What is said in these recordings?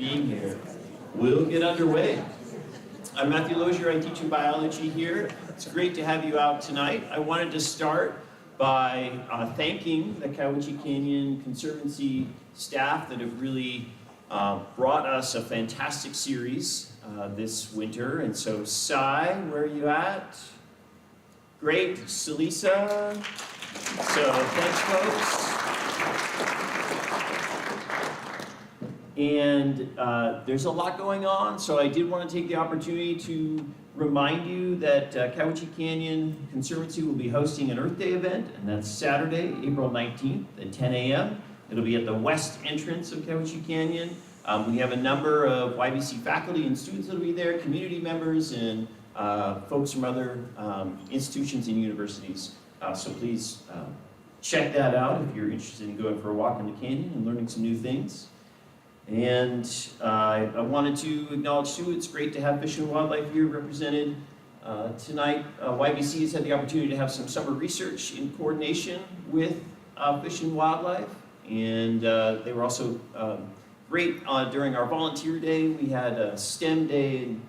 being here. We'll get underway. I'm Matthew Lozier, I teach in biology here. It's great to have you out tonight. I wanted to start by thanking the Cowiche Canyon Conservancy staff that have really brought us a fantastic series this winter. And so, Cy, where are you at? Great. Salisa. So, thanks, folks. And there's a lot going on, so I did want to take the opportunity to remind you that Cowiche Canyon Conservancy will be hosting an Earth Day event, and that's Saturday, April 19th at 10 a.m. It'll be at the west entrance of Cowiche Canyon. We have a number of YBC faculty and students that will be there, community members, and folks from other institutions and universities. So please check that out if you're interested in going for a walk in the canyon and learning some new things. And I wanted to acknowledge too, it's great to have Fish and Wildlife here represented tonight. YBC has had the opportunity to have some summer research in coordination with Fish and Wildlife, and they were also great during our volunteer day. We had a STEM day in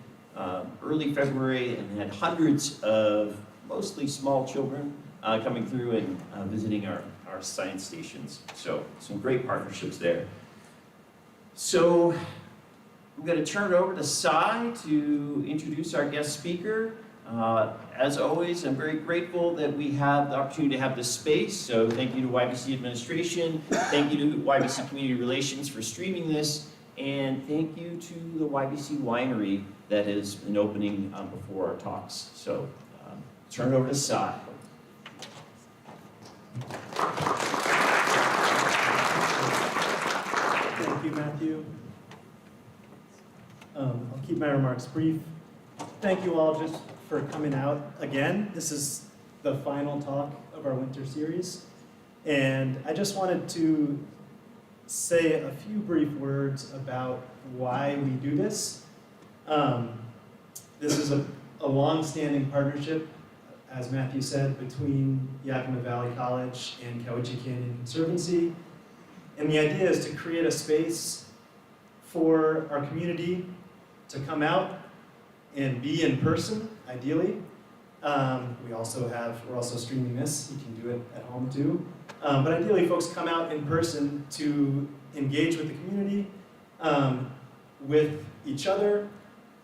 early February and had hundreds of mostly small children coming through and visiting our science stations. So some great partnerships there. So I'm going to turn it over to Cy to introduce our guest speaker. As always, I'm very grateful that we have the opportunity to have this space. So thank you to YBC administration, thank you to YBC Community Relations for streaming this, and thank you to the YBC Winery that has been opening before our talks. So turn it over to Cy. Thank you, Matthew. I'll keep my remarks brief. Thank you all just for coming out again. This is the final talk of our winter series. And I just wanted to say a few brief words about why we do this. This is a long-standing partnership, as Matthew said, between Yakima Valley College and Cowiche Canyon Conservancy. And the idea is to create a space for our community to come out and be in person, ideally. We're also streaming this. You can do it at home too. But ideally, folks come out in person to engage with the community, with each other,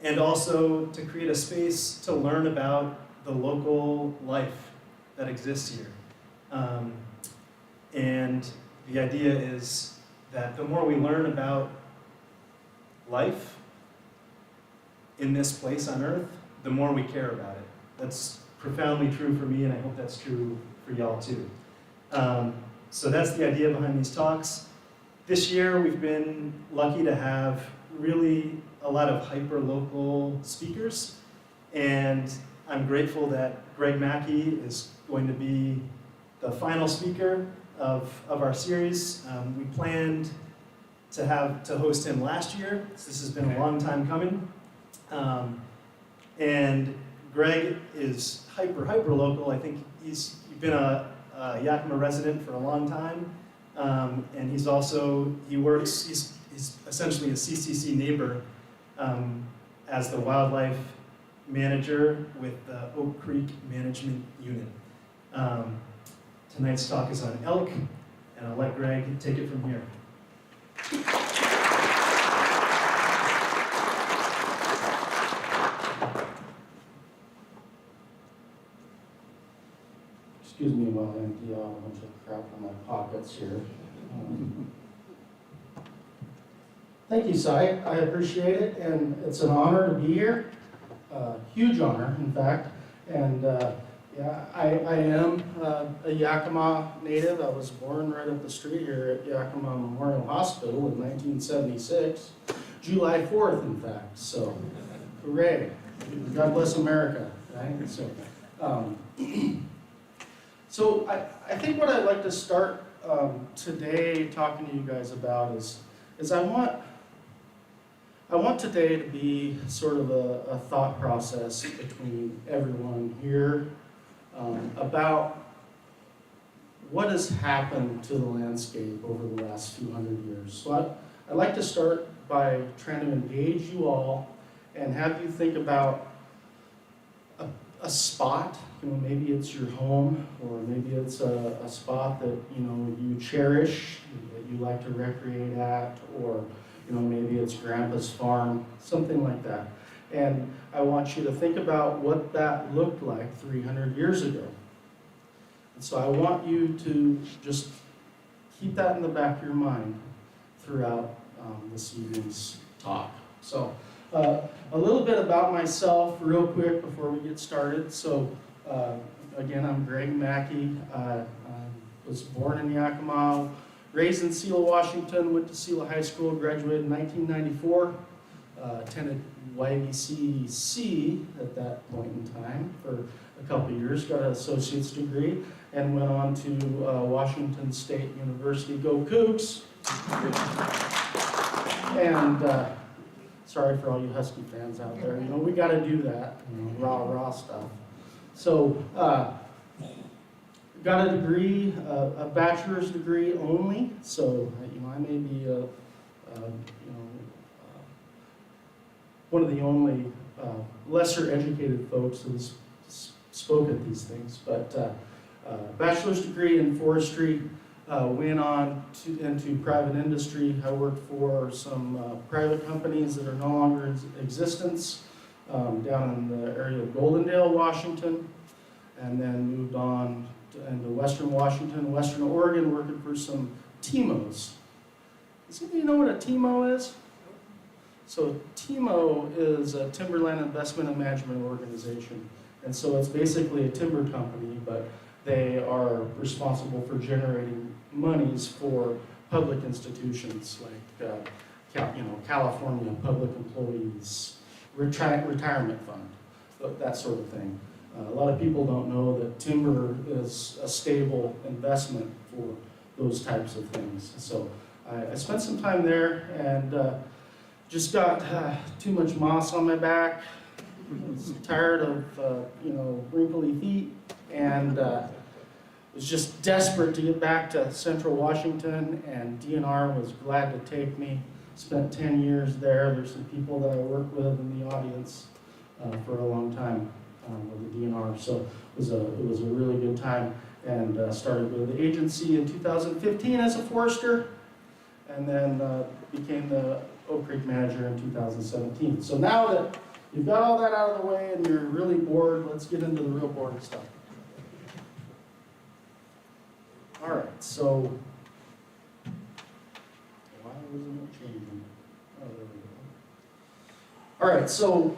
and also to create a space to learn about the local life that exists here. And the idea is that the more we learn about life in this place on Earth, the more we care about it. That's profoundly true for me, and I hope that's true for y'all too. So that's the idea behind these talks. This year, we've been lucky to have really a lot of hyper-local speakers, and I'm grateful that Greg Mackey is going to be the final speaker of our series. We planned to host him last year, so this has been a long time coming. And Greg is hyper local. I think he's been a Yakima resident for a long time, and he's essentially a CCC neighbor as the wildlife manager with the Oak Creek Management Unit. Tonight's talk is on elk, and I'll let Greg take it from here. Excuse me while I empty out a bunch of crap in my pockets here. Thank you, Cy. I appreciate it, and it's an honor to be here. Huge honor, in fact. And yeah, I am a Yakima native. I was born right up the street here at Yakima Memorial Hospital in 1976, July 4th, in fact. So, hooray! God bless America, right? So I think what I'd like to start today talking to you guys about is I want today to be sort of a thought process between everyone here about what has happened to the landscape over the last few hundred years. So I'd like to start by trying to engage you all and have you think about a spot. Maybe it's your home, or maybe it's a spot that you cherish, that you like to recreate at, or maybe it's grandpa's farm, something like that. And I want you to think about what that looked like 300 years ago. And so I want you to just keep that in the back of your mind throughout this evening's talk. So a little bit about myself real quick before we get started. So again, I'm Greg Mackey. I was born in Yakima, raised in Selah, Washington, went to Selah High School, graduated in 1994, attended YBCC at that point in time for a couple years, got an associate's degree, and went on to Washington State University. Go Cougs! And sorry for all you Husky fans out there. We got to do that, rah stuff. So, got a degree, a bachelor's degree only. So, I may be one of the only lesser educated folks who's spoke at these things. But bachelor's degree in forestry. Went on into private industry. I worked for some private companies that are no longer in existence down in the area of Goldendale, Washington, and then moved on into Western Washington, Western Oregon, working for some TIMOs. Does anybody know what a TIMO is? So TIMO is a Timberland Investment and Management Organization, and so it's basically a timber company, but they are responsible for generating monies for public institutions like California Public Employees, Retirement Fund, that sort of thing. A lot of people don't know that timber is a stable investment for those types of things. So I spent some time there and just got too much moss on my back. Was tired of wrinkly feet, and was just desperate to get back to Central Washington, and DNR was glad to take me. Spent 10 years there. There's some people that I worked with in the audience for a long time with the DNR, so it was a really good time. And started with the agency in 2015 as a forester, and then became the Oak Creek manager in 2017. So now that you've got all that out of the way and you're really bored, let's get into the real boring stuff. All right, so why wasn't it changing? Oh, there we go. All right, so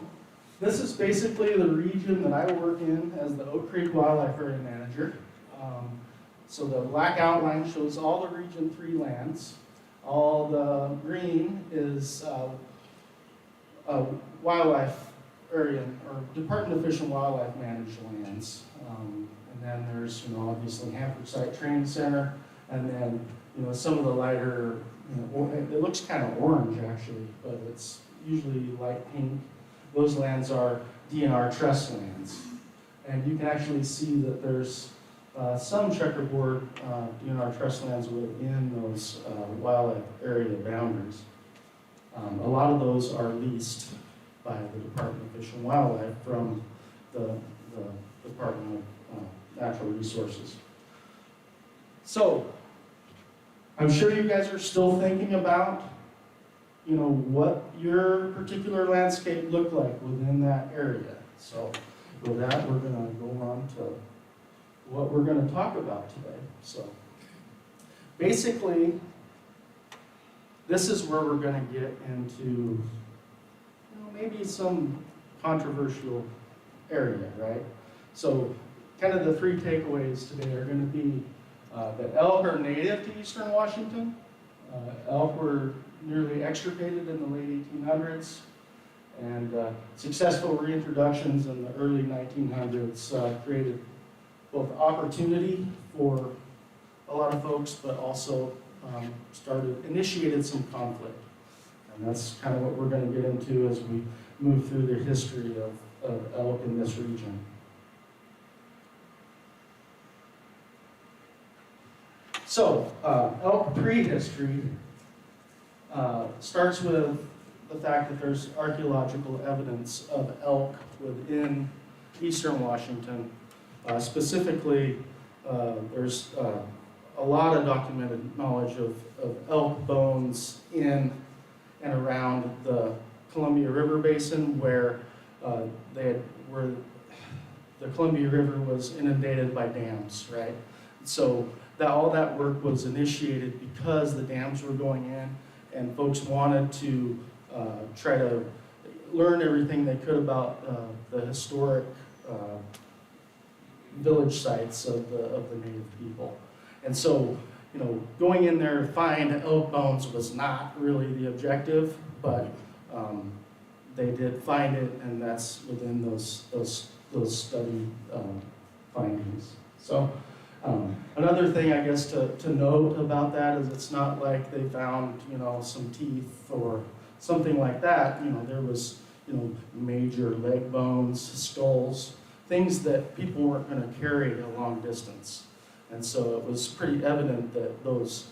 this is basically the region that I work in as the Oak Creek Wildlife Area Manager. So the black outline shows all the Region 3 lands. All the green is wildlife area, or Department of Fish and Wildlife managed lands. And then there's, obviously Hanford Site Training Center, and then, some of the lighter, it looks kind of orange actually, but it's usually light pink. Those lands are DNR trust lands. And you can actually see that there's some checkerboard DNR trust lands within those wildlife area boundaries. A lot of those are leased by the Department of Fish and Wildlife from the Department of Natural Resources. So, I'm sure you guys are still thinking about, what your particular landscape looked like within that area. So, with that, we're going to go on to what we're going to talk about today. So, basically, this is where we're going to get into, maybe some controversial area, right? So, kind of the three takeaways today are going to be that elk are native to eastern Washington. Elk were nearly extirpated in the late 1800s, and successful reintroductions in the early 1900s created both opportunity for a lot of folks, but also initiated some conflict. And that's kind of what we're going to get into as we move through the history of elk in this region. So, elk prehistory. starts with the fact that there's archaeological evidence of elk within eastern Washington. Specifically, there's a lot of documented knowledge of elk bones in and around the Columbia River Basin, where where the Columbia River was inundated by dams, right? So all that work was initiated because the dams were going in, and folks wanted to try to learn everything they could about the historic village sites of the native people. And so, going in there to find elk bones was not really the objective, but they did find it, and that's within those study findings. So another thing, I guess, to note about that is it's not like they found, some teeth or something like that. There was, major leg bones, skulls, things that people weren't going to carry a long distance. And so it was pretty evident that those,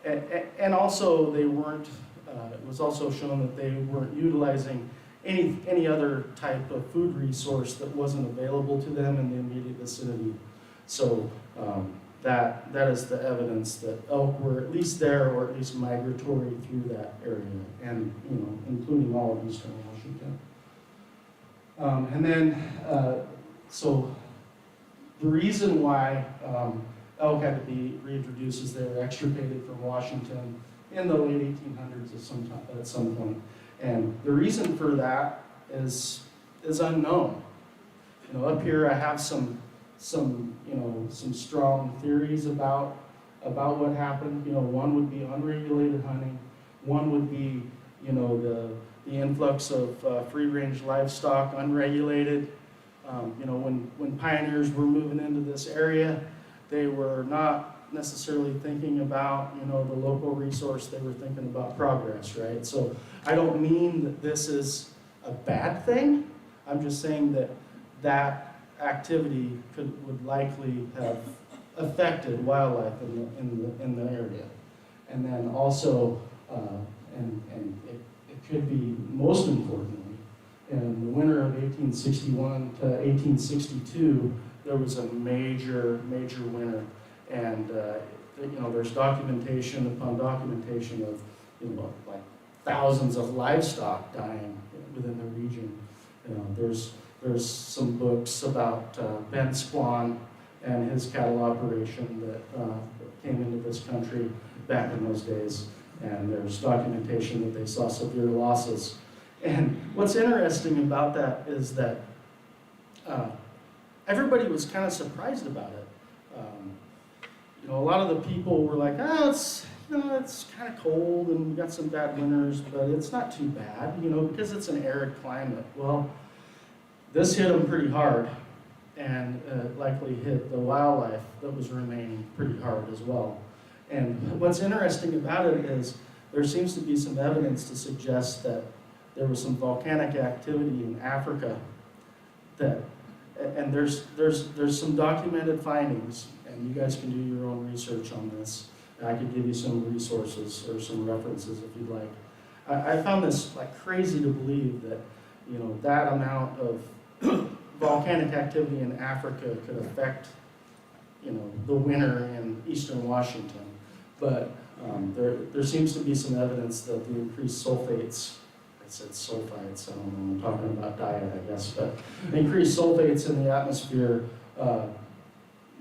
and also they weren't, it was also shown that they weren't utilizing any other type of food resource that wasn't available to them in the immediate vicinity. So that is the evidence that elk were at least there, or at least migratory through that area, and including all of eastern Washington. And then, so the reason why elk had to be reintroduced is they were extirpated from Washington in the late 1800s at some point. And the reason for that is unknown. Up here I have some strong theories about what happened. One would be unregulated hunting. One would be, the influx of free-range livestock, unregulated. When pioneers were moving into this area, they were not necessarily thinking about, the local resource. They were thinking about progress, right? So I don't mean that this is a bad thing. I'm just saying that activity would likely have affected wildlife in the area. And then also, and it could be most importantly, in the winter of 1861 to 1862, there was a major winter, and there's documentation upon documentation of like thousands of livestock dying within the region. There's some books about Ben Squan and his cattle operation that came into this country back in those days, and there's documentation that they saw severe losses. And what's interesting about that is that everybody was kind of surprised about it. A lot of the people were like, it's kind of cold and we got some bad winters, but it's not too bad, because it's an arid climate. Well, this hit them pretty hard, and likely hit the wildlife that was remaining pretty hard as well. And what's interesting about it is there seems to be some evidence to suggest that there was some volcanic activity in Africa and there's some documented findings, and you guys can do your own research on this. I could give you some resources or some references if you'd like. I found this crazy to believe that, that amount of volcanic activity in Africa could affect, the winter in eastern Washington. But there seems to be some evidence that the increased sulfates, I said sulfites, I don't know, I'm talking about diet, I guess, but increased sulfates in the atmosphere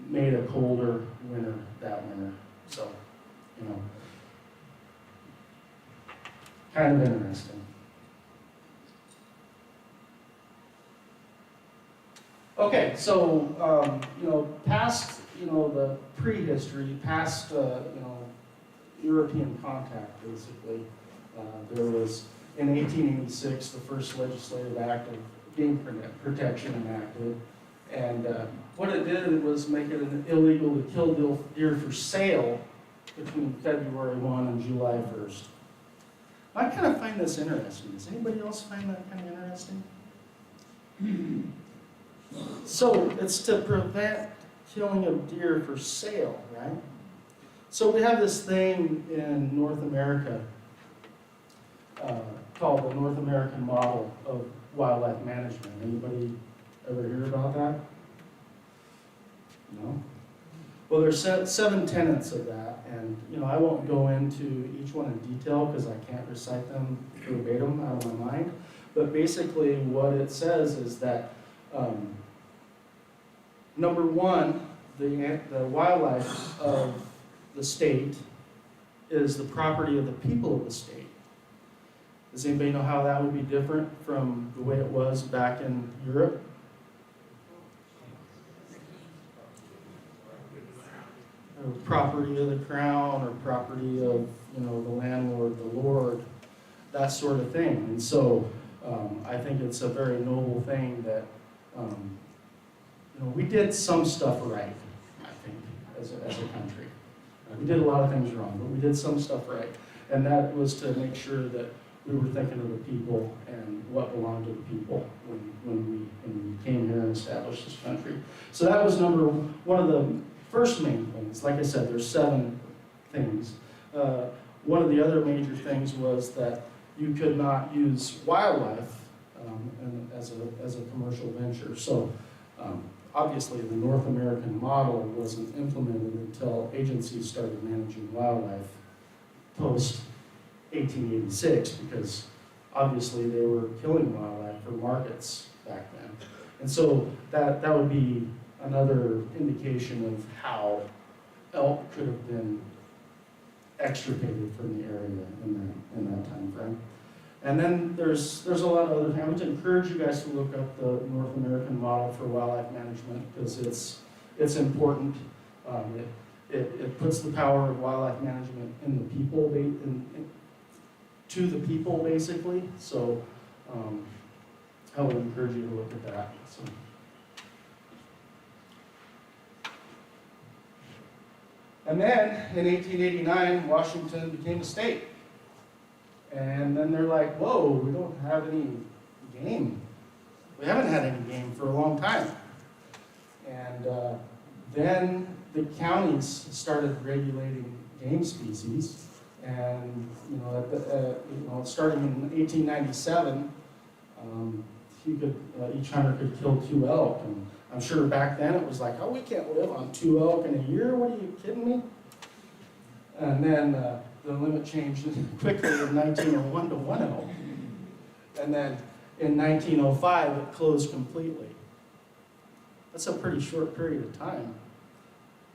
made a colder winter that winter. So, kind of interesting. Okay, so, past, the prehistory, past, European contact, basically, there was, in 1886, the first legislative act of game protection enacted. And what it did was make it illegal to kill deer for sale between February 1 and July 1st. I kind of find this interesting. Does anybody else find that kind of interesting? So it's to prevent killing of deer for sale, right? So we have this thing in North America called the North American Model of Wildlife Management. Anybody ever hear about that? No? Well, there's 7 tenets of that, and I won't go into each one in detail because I can't recite them verbatim out of my mind. But basically, what it says is that number one, the wildlife of the state is the property of the people of the state. Does anybody know how that would be different from the way it was back in Europe? Or property of the crown, or property of the landlord, the lord, that sort of thing. And so I think it's a very noble thing that we did some stuff right, I think, as a country. We did a lot of things wrong, but we did some stuff right. And that was to make sure that we were thinking of the people and what belonged to the people when we came here and established this country. So that was one of the first main things. Like I said, there's 7 things. One of the other major things was that you could not use wildlife as a commercial venture. So obviously the North American model wasn't implemented until agencies started managing wildlife post 1886, because obviously they were killing wildlife for markets back then. And so that would be another indication of how elk could have been extirpated from the area in that time frame. And then there's a lot of other things. I would encourage you guys to look up the North American Model for Wildlife Management, because it's important. It puts the power of wildlife management in the people, to the people, basically. So I would encourage you to look at that. So. And then in 1889, Washington became a state. And then they're like, whoa, we don't have any game. We haven't had any game for a long time. And then the counties started regulating game species. And starting in 1897, each hunter could kill 2 elk. And I'm sure back then it was like, oh, we can't live on 2 elk in a year. What are you kidding me? And then the limit changed quickly in 1901 to 1 elk. And then in 1905, it closed completely. That's a pretty short period of time.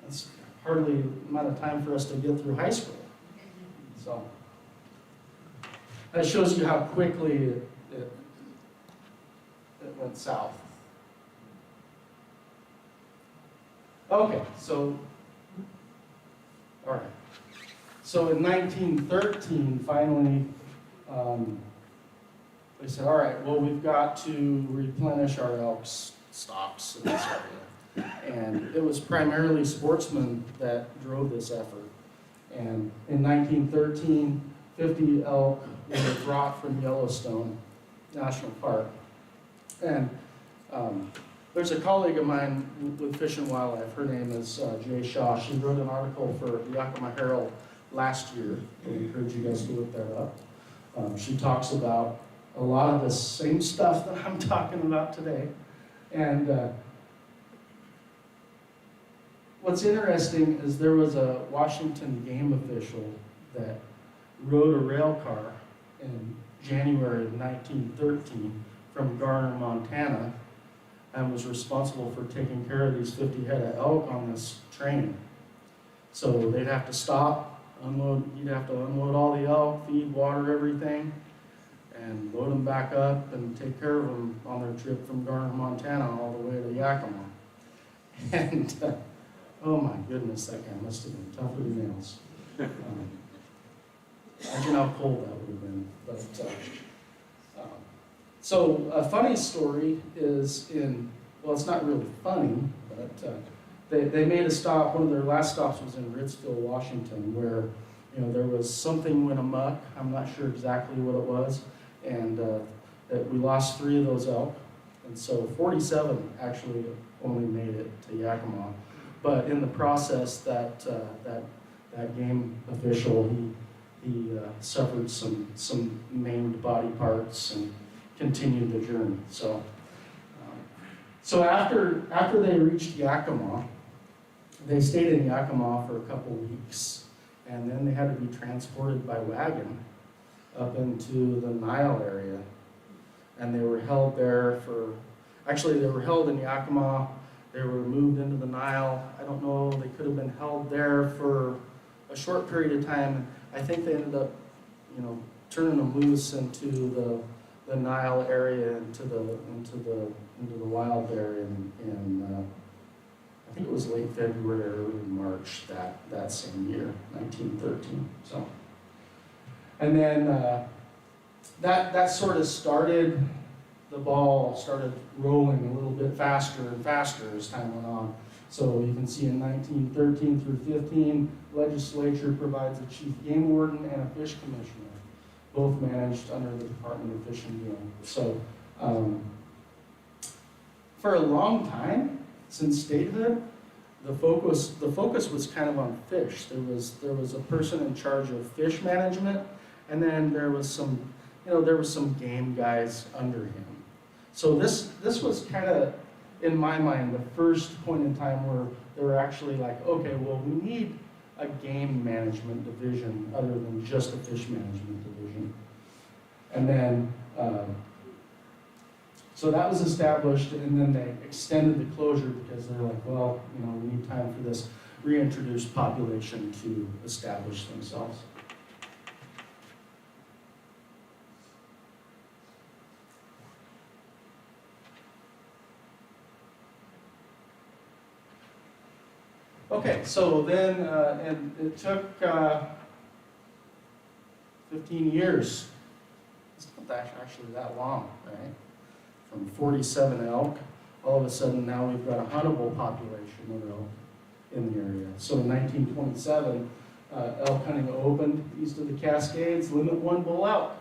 That's hardly the amount of time for us to get through high school. So that shows you how quickly it went south. Okay, so, all right. So in 1913, finally, they said, all right, well, we've got to replenish our elk stocks in this area. And it was primarily sportsmen that drove this effort. And in 1913, 50 elk were brought from Yellowstone National Park. And there's a colleague of mine with Fish and Wildlife. Her name is Jay Shaw. She wrote an article for the Yakima Herald last year. I encourage you guys to look that up. She talks about a lot of the same stuff that I'm talking about today. And what's interesting is there was a Washington game official that rode a rail car in January of 1913 from Garner, Montana, and was responsible for taking care of these 50 head of elk on this train. So they'd have to stop, unload, you'd have to unload all the elk, feed, water, everything, and load them back up and take care of them on their trip from Garner, Montana all the way to Yakima. And oh my goodness, that guy must have been tough as nails. Imagine how cold that would have been. But so a funny story is well, it's not really funny, but they made a stop. One of their last stops was in Ritzville, Washington, where there was something went amok. I'm not sure exactly what it was, and that we lost 3 of those elk, and so 47 actually only made it to Yakima. But in the process, that game official, he suffered some maimed body parts and continued the journey. So after they reached Yakima, they stayed in Yakima for a couple weeks, and then they had to be transported by wagon up into the Nile area. And they were held there they were held in Yakima, they were moved into the Nile. I don't know, they could have been held there for a short period of time. I think they ended up, turning them loose into the Nile area, into the wild there in I think it was late February or early March that same year, 1913. So, and then that sort of started, the ball started rolling a little bit faster and faster as time went on. So you can see in 1913 through 15, legislature provides a chief game warden and a fish commissioner, both managed under the Department of Fish and Game. So for a long time, since statehood, the focus was kind of on fish. There was a person in charge of fish management, and then there was some game guys under him. So this was kind of, in my mind, the first point in time where they were actually like, okay, well, we need a game management division other than just a fish management division. And then so that was established, and then they extended the closure because they're like, well, we need time for this reintroduced population to establish themselves. Okay, so then, and it took 15 years. It's not actually that long, right? From 47 elk, all of a sudden now we've got a huntable population of elk in the area. So in 1927, elk hunting opened east of the Cascades, limit 1 bull elk.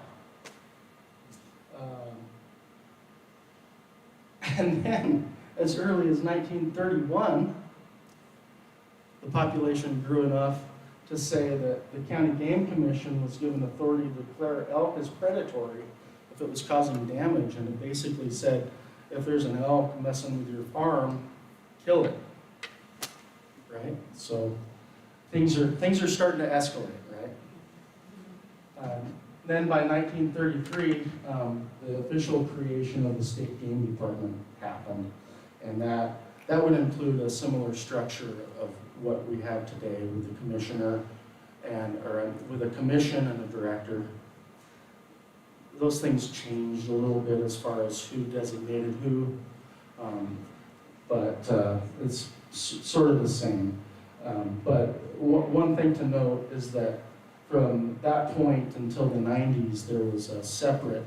And then, as early as 1931, the population grew enough to say that the County Game Commission was given authority to declare elk as predatory if it was causing damage, and it basically said, if there's an elk messing with your farm, kill it, right? So things are starting to escalate, right? Then by 1933, the official creation of the State Game Department happened, and that would include a similar structure of what we have today with the commissioner or with a commission and a director. Those things changed a little bit as far as who designated who, but it's sort of the same. But one thing to note is that from that point until the 90s, there was a separate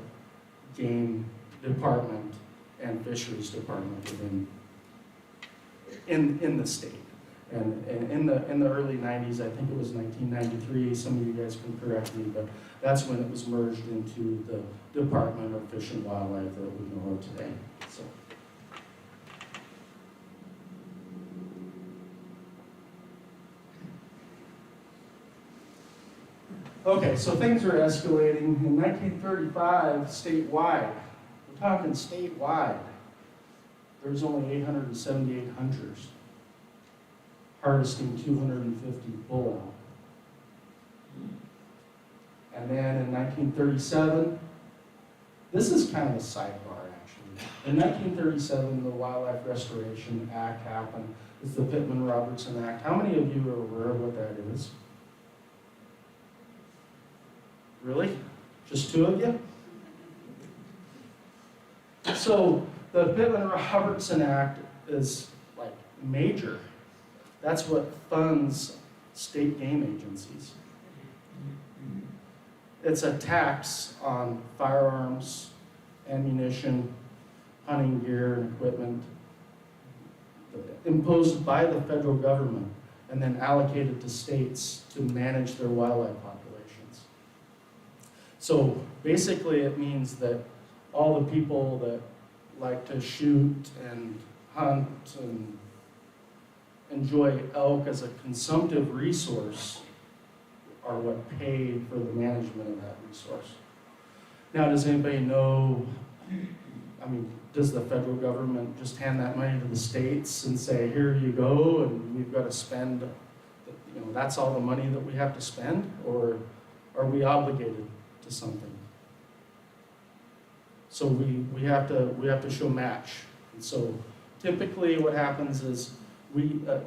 game department and fisheries department in the state. And in the early 90s, I think it was 1993, some of you guys can correct me, but that's when it was merged into the Department of Fish and Wildlife that we know of today. So. Okay, so things are escalating. In 1935, statewide, we're talking statewide, there's only 878 hunters harvesting 250 bull elk. And then in 1937, this is kind of a sidebar actually. In 1937, the Wildlife Restoration Act happened. It's the Pittman-Robertson Act. How many of you are aware of what that is? Really? Just 2 of you? So the Pittman-Robertson Act is like major. That's what funds state game agencies. It's a tax on firearms, ammunition, hunting gear, and equipment imposed by the federal government and then allocated to states to manage their wildlife populations. So basically it means that all the people that like to shoot and hunt and enjoy elk as a consumptive resource are what pay for the management of that resource. Now, does anybody know, I mean, does the federal government just hand that money to the states and say, here you go, and we've got to spend, you know, that's all the money that we have to spend? Or are we obligated to something? So we have to show match. And so typically what happens is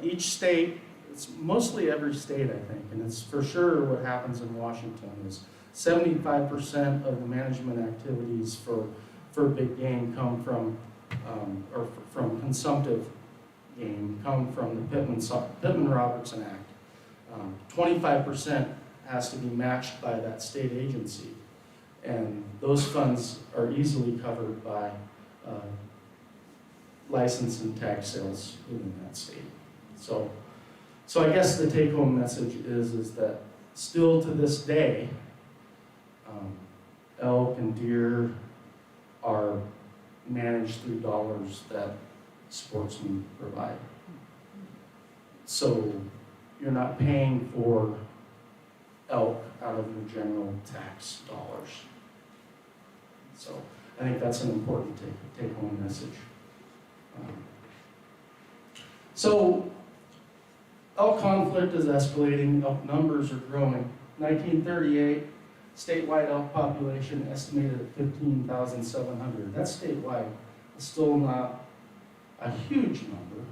each state, it's mostly every state, I think, and it's for sure what happens in Washington is 75% of the management activities for big game come from, from consumptive game, come from the Pittman-Robertson Act. 25% has to be matched by that state agency, and those funds are easily covered by license and tax sales within that state. So I guess the take-home message is that still to this day, elk and deer are managed through dollars that sportsmen provide. So you're not paying for elk out of your general tax dollars. So I think that's an important take-home message. So elk conflict is escalating, elk numbers are growing. 1938, statewide elk population estimated at 15,700. That's statewide. It's still not a huge number,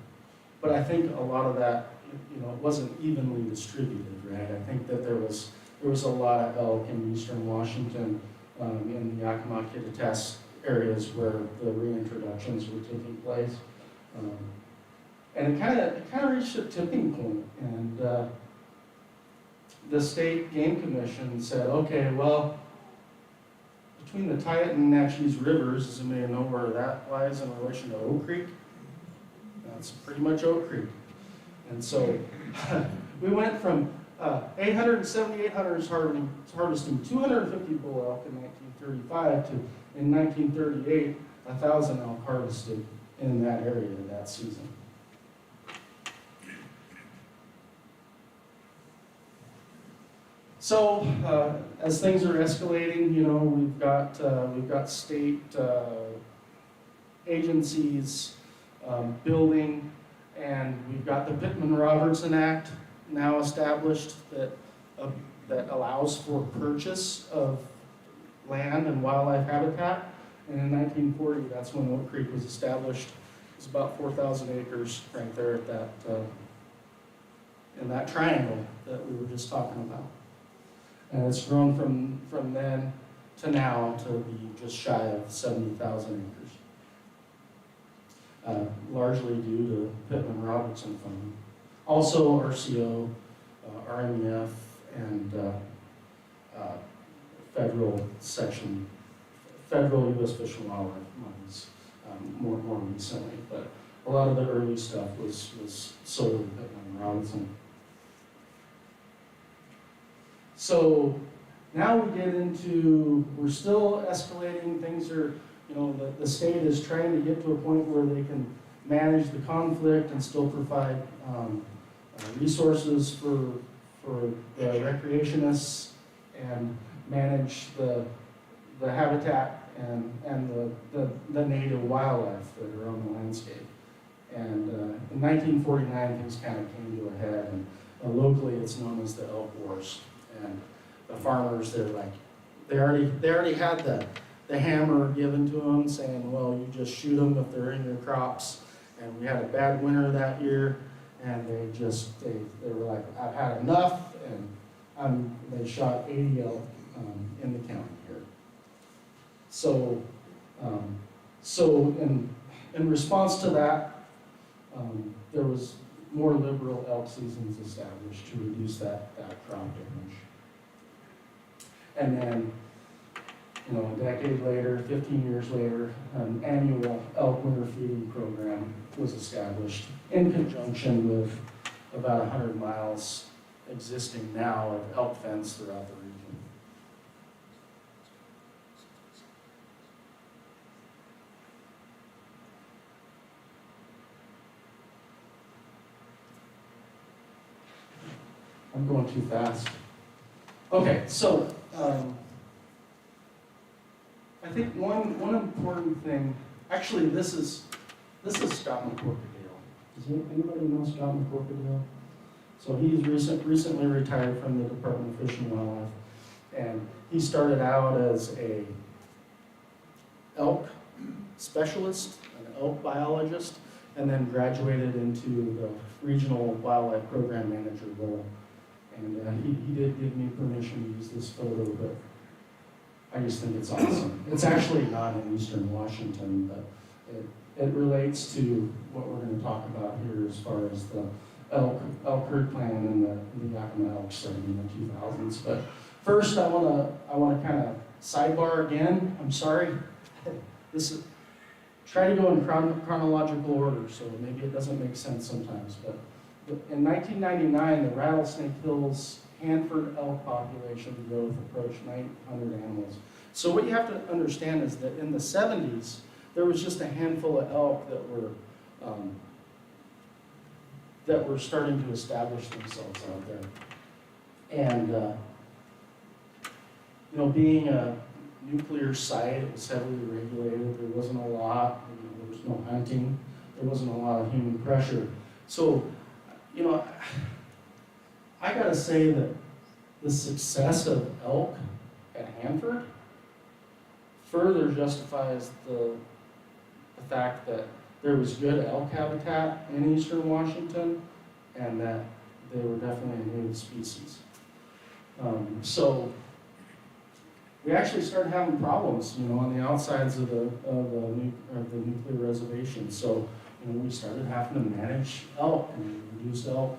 but I think a lot of that, you know, it wasn't evenly distributed, right? I think that there was a lot of elk in eastern Washington, in the Yakima, Kittitas areas where the reintroductions were taking place. And it kind of reached a tipping point, and the state game commission said, okay, well, between the Tyout and Natchez rivers, does anybody know where that lies in relation to Oak Creek? That's pretty much Oak Creek. And so we went from 878 hunters harvesting 250 bull elk in 1935 to, in 1938, 1,000 elk harvested in that area that season. So as things are escalating, you know, we've got state agencies building, and we've got the Pittman-Robertson Act now established that allows for purchase of land and wildlife habitat. And in 1940, that's when Oak Creek was established. It's about 4,000 acres right there at that in that triangle that we were just talking about. And it's grown from then to now to be just shy of 70,000 acres, largely due to Pittman-Robertson funding. Also RCO, RMEF, and federal U.S. Fish and Wildlife monies more recently. But a lot of the early stuff was solely Pittman-Robertson. So now we get into, we're still escalating, things are, you know, the state is trying to get to a point where they can manage the conflict and still provide resources for the recreationists and manage the habitat and the native wildlife that are on the landscape. And in 1949, things kind of came to a head, and locally it's known as the Elk Wars. And the farmers, they already had the hammer given to them, saying, well, you just shoot them if they're in your crops. And we had a bad winter that year, and they were like, I've had enough, and they shot 80 elk in the county here. So in response to that, there was more liberal elk seasons established to reduce that crop damage. And then, you know, a decade later, 15 years later, an annual elk winter feeding program was established in conjunction with about 100 miles existing now of elk fence throughout the region. I'm going too fast. Okay, so I think one important thing, actually this is Scott McCorkadale. Does anybody know Scott McCorkadale? So he's recently retired from the Department of Fish and Wildlife, and he started out as a elk specialist, an elk biologist, and then graduated into the regional wildlife program manager role. And he did give me permission to use this photo, but I just think it's awesome. It's actually not in eastern Washington, but it relates to what we're going to talk about here as far as the elk herd plan and the Yakima elk starting in the 2000s. But first, I want to kind of sidebar again. I'm sorry. Try to go in chronological order, so maybe it doesn't make sense sometimes. But in 1999, the Rattlesnake Hills Hanford elk population growth approached 900 animals. So what you have to understand is that in the 70s, there was just a handful of elk that were starting to establish themselves out there. And being a nuclear site, it was heavily regulated. There wasn't a lot. There was no hunting. There wasn't a lot of human pressure. So, I gotta say that the success of elk at Hanford further justifies the fact that there was good elk habitat in eastern Washington and that they were definitely a native species. So we actually started having problems, on the outsides of the nuclear reservation. So, we started having to manage elk and reduce elk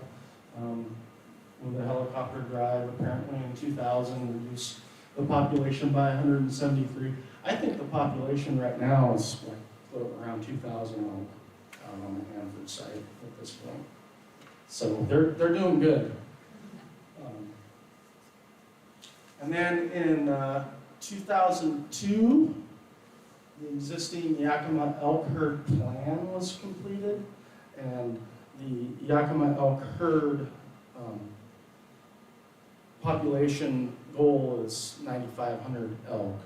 with a helicopter drive. Apparently in 2000, reduced the population by 173. I think the population right now is around 2,000 elk on the Hanford site at this point. So they're doing good. And then in 2002, the existing Yakima elk herd plan was completed, and the Yakima elk herd population goal is 9,500 elk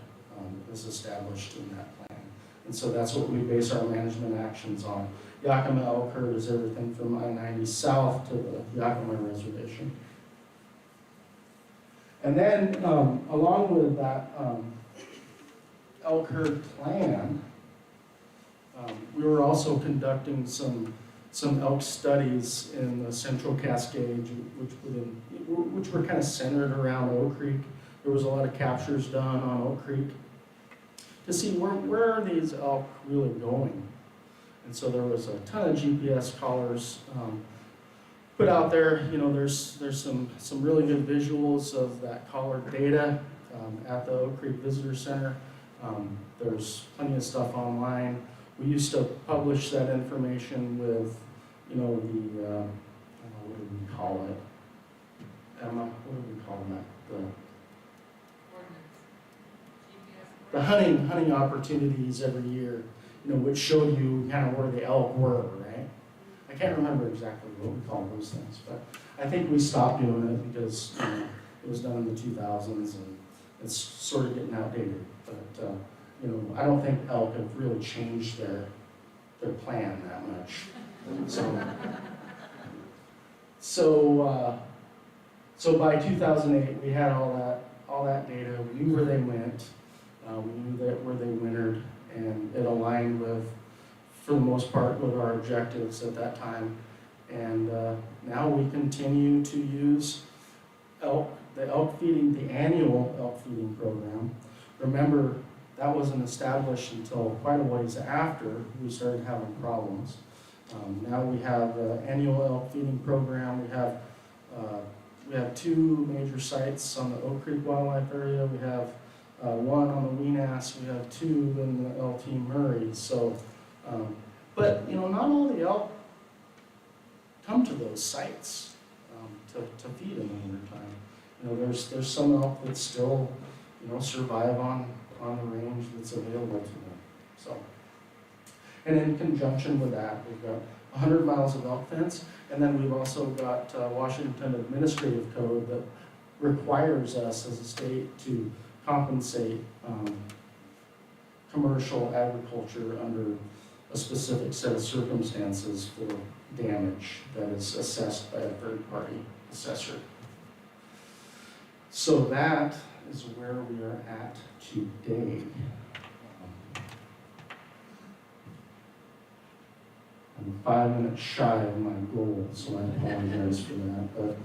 is established in that plan. And so that's what we base our management actions on. Yakima elk herd is everything from I-90 south to the Yakima Reservation. And then along with that elk herd plan, we were also conducting some elk studies in the Central Cascade, which were kind of centered around Oak Creek. There was a lot of captures done on Oak Creek to see where are these elk really going. And so there was a ton of GPS collars put out there. There's some really good visuals of that collar data at the Oak Creek Visitor Center. There's plenty of stuff online. We used to publish that information with, I don't know, what do we call it? Emma, what do we call that? The hunting opportunities every year, which showed you kind of where the elk were, right? I can't remember exactly what we call those things, but I think we stopped doing it because it was done in the 2000s and it's sort of getting outdated. But I don't think elk have really changed their plan that much. So by 2008, we had all that data. We knew where they went. We knew where they wintered, and it aligned with, for the most part, with our objectives at that time. And now we continue to use the annual elk feeding program. Remember, that wasn't established until quite a ways after we started having problems. Now we have the annual elk feeding program. We have two major sites on the Oak Creek Wildlife Area. We have one on the Weenass. We have two in the LT Murray. So, but not all the elk come to those sites to feed in the wintertime. There's some elk that still survive on the range that's available to them. So, and in conjunction with that, we've got 100 miles of elk fence, and then we've also got Washington Administrative Code that requires us as a state to compensate commercial agriculture under a specific set of circumstances for damage that is assessed by a third-party assessor. So that is where we are at today. I'm 5 minutes shy of my goal, so I apologize for that, but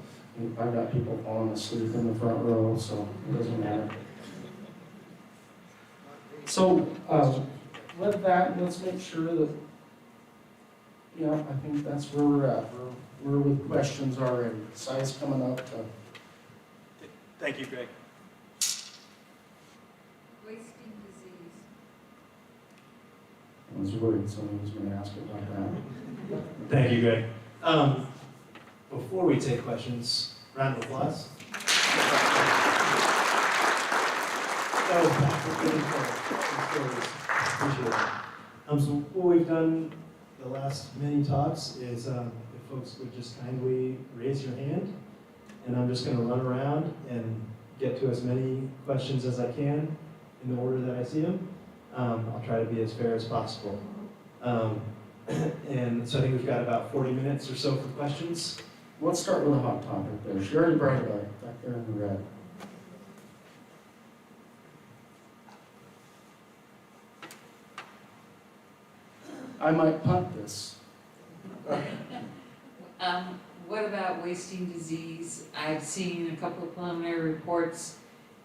I've got people falling asleep in the front row, so it doesn't matter. So, with that, let's make sure that, yeah, I think that's where we're at. We're with questions already. Si's coming up. Thank you, Greg. Wasting disease. I was worried someone was going to ask about that. Thank you, Greg. Before we take questions, round of applause. Appreciate it. So what we've done the last many talks is if folks would just kindly raise your hand, and I'm just going to run around and get to as many questions as I can in the order that I see them. I'll try to be as fair as possible. And so I think we've got about 40 minutes or so for questions. Let's start with a hot topic there. She already brought it up back there in the red. I might punt this. What about wasting disease? I've seen a couple of preliminary reports.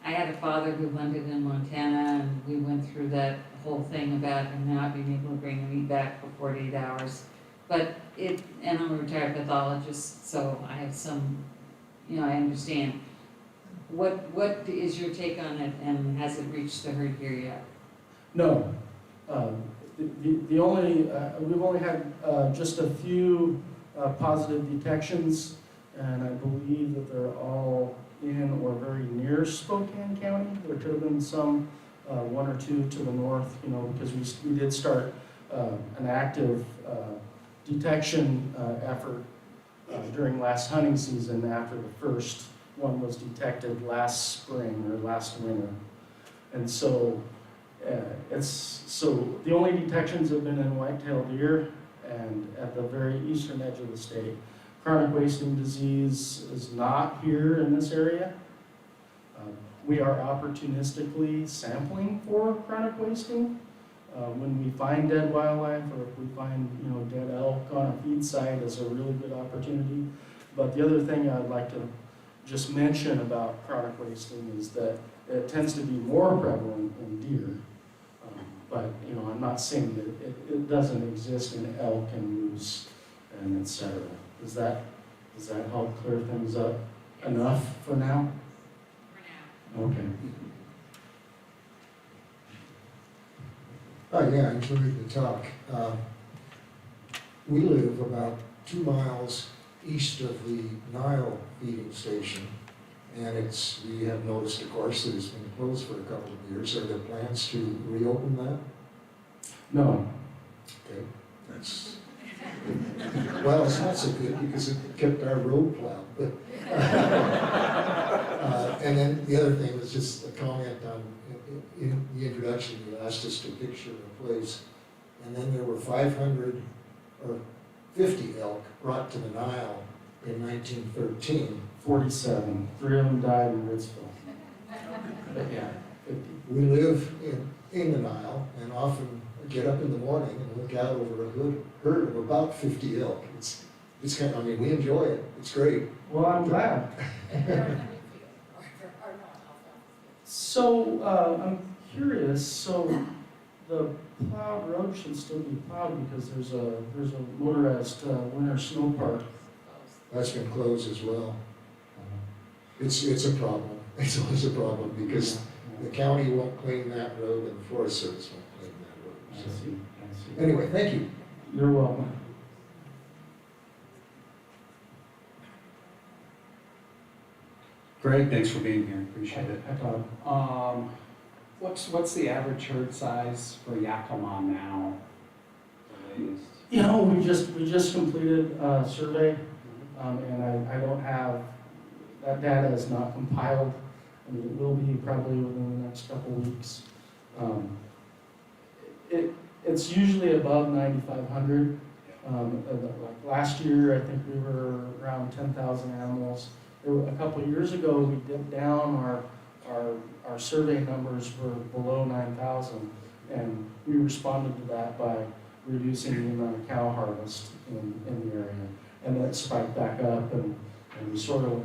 I had a father who landed in Montana, and we went through that whole thing about him not being able to bring the meat back for 48 hours. But and I'm a retired pathologist, so I have some, I understand. What is your take on it, and has it reached the herd here yet? No. The only, we've only had just a few positive detections, and I believe that they're all in or very near Spokane County. There could have been some, one or two to the north, because we did start an active detection effort during last hunting season after the first one was detected last spring or last winter. And so so the only detections have been in white-tailed deer and at the very eastern edge of the state. Chronic wasting disease is not here in this area. We are opportunistically sampling for chronic wasting. When we find dead wildlife, or if we find dead elk on a feed site, is a really good opportunity. But the other thing I'd like to just mention about chronic wasting is that it tends to be more prevalent in deer. But I'm not saying that it doesn't exist in elk and moose and etc. Does that help clear things up enough for now? For now. Okay. Yeah, I enjoyed the talk. We live about 2 miles east of the Nile feeding station, and we have noticed, of course, that it's been closed for a couple of years. Are there plans to reopen that? No. Okay, well, it's not so good because it kept our road plowed, but, and then the other thing was just a comment on, in the introduction, you asked us to picture a place, and then there were 500 or 50 elk brought to the Nile in 1913. 47. 3 of them died in Ritzville. But yeah, 50. We live in the Nile and often get up in the morning and look out over a herd of about 50 elk. It's kind of, we enjoy it. It's great. Well, I'm glad. So, I'm curious, so the plowed road should still be plowed because there's a motorized winter snow park. That's been closed as well. It's a problem. It's always a problem because the county won't clean that road and the Forest Service won't clean that road. I So, see. anyway, thank you. You're welcome. Greg, thanks for being here, appreciate it. I thought, What's the average herd size for Yakima now? The latest? we just completed a survey, and I don't have that data is not compiled. I mean, it will be probably within the next couple weeks. It's usually above 9,500. Like last year, I think we were around 10,000 animals. A couple of years ago, we dipped down. Our survey numbers were below 9,000, and we responded to that by reducing the amount of cow harvest in the area. And then it spiked back up, and we sort of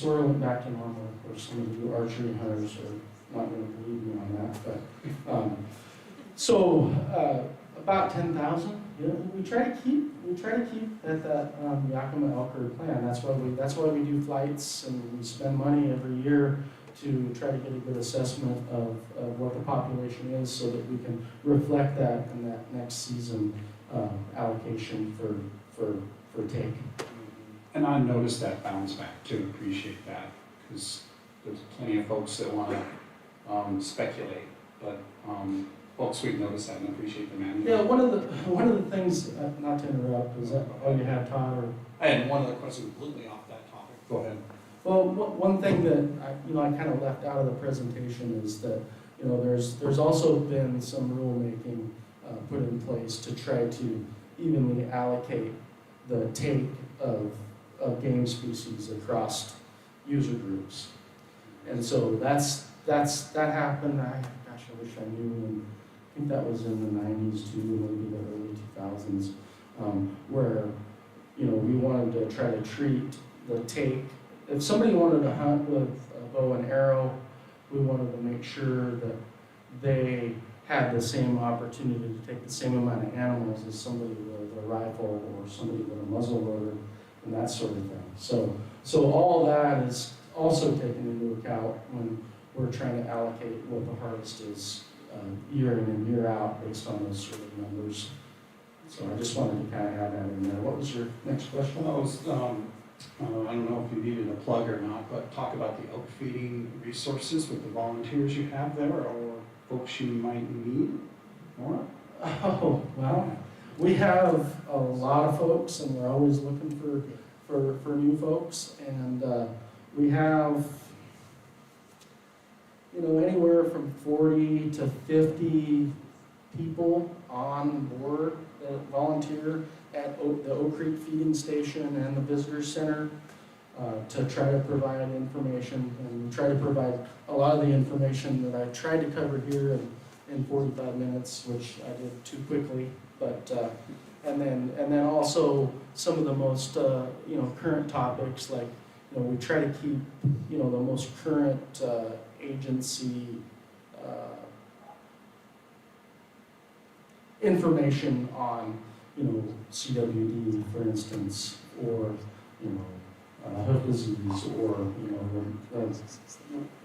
went back to normal. Of course, some of the archery hunters are not going to believe me on that, but so about 10,000. You know, we try to keep at that Yakima elk herd plan. That's why we do flights, and we spend money every year to try to get a good assessment of what the population is, so that we can reflect that in that next season allocation for take. And I noticed that bounce back too, appreciate that, because there's plenty of folks that want to speculate, but folks, we've noticed that and appreciate the management. Yeah, one of the things, not to interrupt, is that all you have, Todd? Or, I had one other question completely off that topic. Go ahead. well, one thing that I kind of left out of the presentation is that there's also been some rulemaking put in place to try to evenly allocate the take of game species across user groups, and so that happened. Gosh, I wish I knew. And I think that was in the 90s too, maybe the early 2000s, where we wanted to try to treat the take. If somebody wanted to hunt with a bow and arrow, we wanted to make sure that they had the same opportunity to take the same amount of animals as somebody with a rifle or somebody with a muzzle loader and that sort of thing. So all that is also taken into account when we're trying to allocate what the harvest is year in and year out based on those sort of numbers. So I just wanted to kind of add that in there. What was your next question? Well, I don't know if you needed a plug or not, but talk about the elk feeding resources with the volunteers you have there, or folks you might need more. Oh, well, we have a lot of folks, and we're always looking for new folks, and we have anywhere from 40 to 50 people on board that volunteer at the Oak Creek Feeding Station and the Visitor Center to try to provide information, and we try to provide a lot of the information that I tried to cover here in 45 minutes, which I did too quickly, but and then also some of the most current topics, like we try to keep the most current agency information on CWD, for instance, or hoof disease, or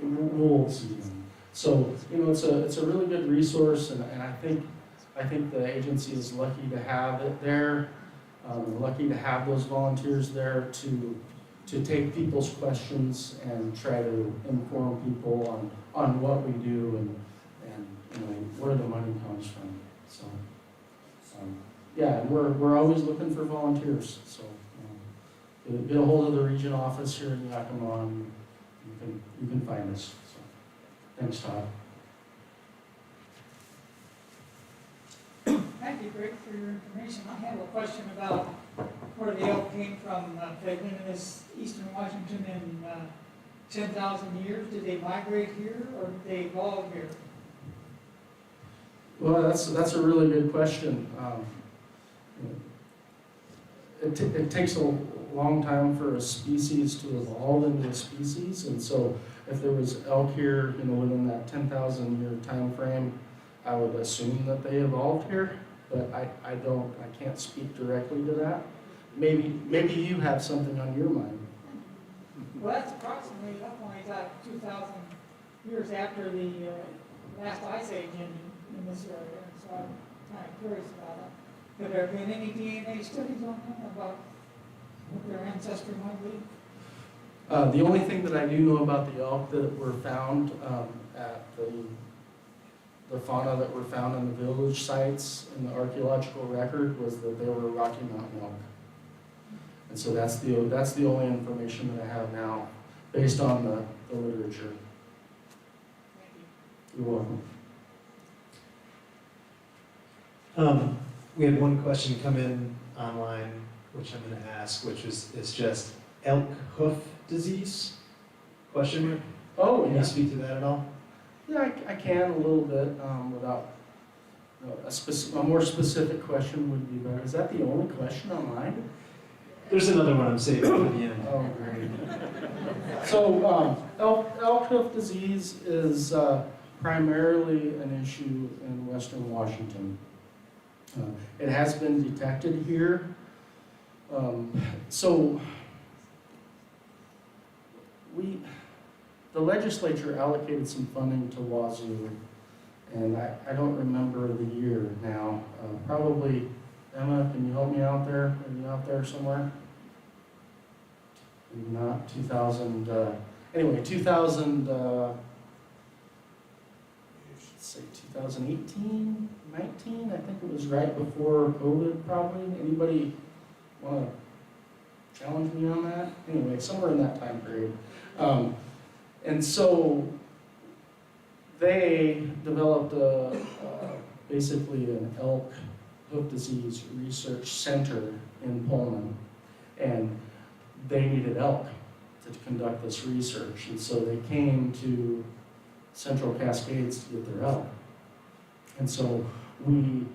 the wool season. So it's a really good resource, and I think the agency is lucky to have it there. Lucky to have those volunteers there to take people's questions and try to inform people on what we do and where the money comes from. So yeah, and we're always looking for volunteers. So get a hold of the region office here in Yakima, and you can find us. So thanks, Todd. Thank you, Greg, for your information. I have a question about where the elk came from. They've been in this eastern Washington in 10,000 years. Did they migrate here, or did they evolve here? Well, that's a really good question. It takes a long time for a species to evolve into a species, and so if there was elk here, within that 10,000 year time frame, I would assume that they evolved here, but I can't speak directly to that. Maybe you have something on your mind. Well, that's approximately, that point, 2,000 years after the last ice age in this area, so I'm kind of curious about it. Have there been any DNA studies on them about what their ancestry might be? The only thing that I do know about the elk that were found at the fauna that were found in the village sites in the archaeological record was that they were Rocky Mountain elk. And so that's the only information that I have now. based on the literature. Thank you. You're welcome. We had one question come in online, which I'm gonna ask, which is just elk hoof disease? Question mark? Oh, Can yeah. you speak to that at all? Yeah, I can a little bit, without, a more specific question would be better. Is that the only question online? There's another one I'm saving for the end. Oh, great. So, elk hoof disease is primarily an issue in western Washington. It has been detected here. So, the legislature allocated some funding to Wazoo, and I don't remember the year now. Probably, Emma, can you help me out there? Are you out there somewhere? Maybe not, 2000, anyway, 2000, let's say 2018, 19, I think it was right before COVID probably. Anybody want to challenge me on that? Anyway, somewhere in that time period. And so they developed basically an elk hoof disease research center in Pullman, and they needed elk to conduct this research, and so they came to Central Cascades to get their elk. And so we